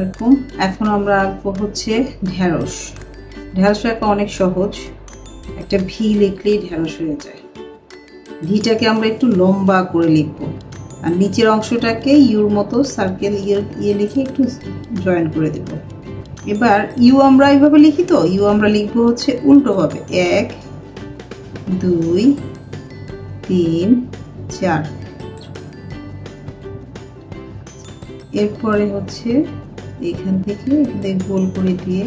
এরকম। এখন আমরা আঁকবো হচ্ছে ঢেঁড়স। ঢেঁড়স আঁকা অনেক সহজ, একটা ভি লিখলেই ঢেঁড়স হয়ে যায়। ভিটাকে আমরা একটু লম্বা করে লিখবো, আর নিচের অংশটাকে ইউর মতো সার্কেল ইয়ে লিখে একটু জয়েন করে দেব। এবার ইউ আমরা এইভাবে লিখি, তো ইউ আমরা লিখবো হচ্ছে উল্টোভাবে, 1 2 3 4। এরপরে হচ্ছে এখান থেকে গোল করে দিয়ে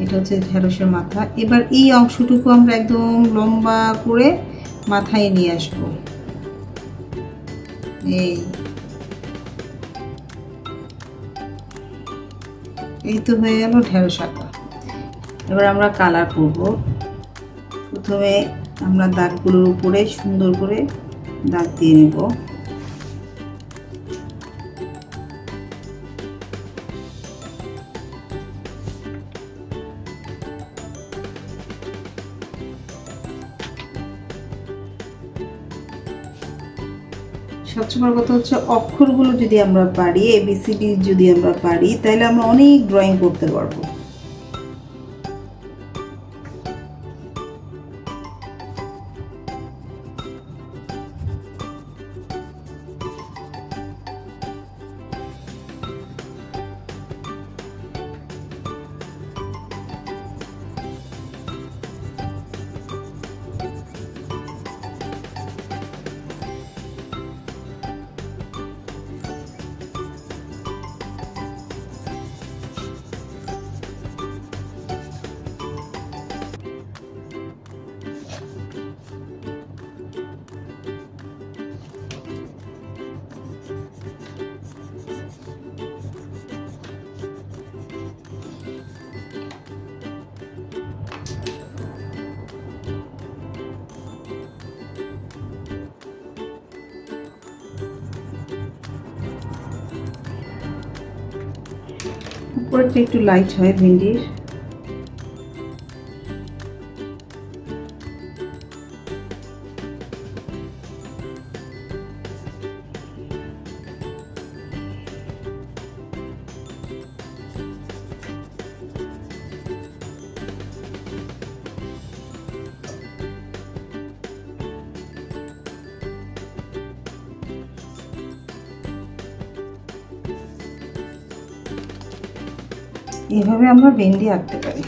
এটা হচ্ছে ঢেঁড়সের মাথা। এবার এই অংশটুকু আমরা একদম লম্বা করে মাথায় নিয়ে আসবো। এই তো হয়ে গেল ঢেঁড়স আঁকা। এবার আমরা কালার করব। প্রথমে আমরা দাগগুলোর উপরে সুন্দর করে দাগ দিয়ে নেব। সবচেয়ে বড় কথা হচ্ছে অক্ষরগুলো যদি আমরা পারি, ABCD যদি আমরা পারি, তাহলে আমরা অনেক ড্রয়িং করতে পারবো। উপরটা একটু লাইট হয় ভেন্ডির। এইভাবে আমরা ভেন্ডি আঁকতে পারি।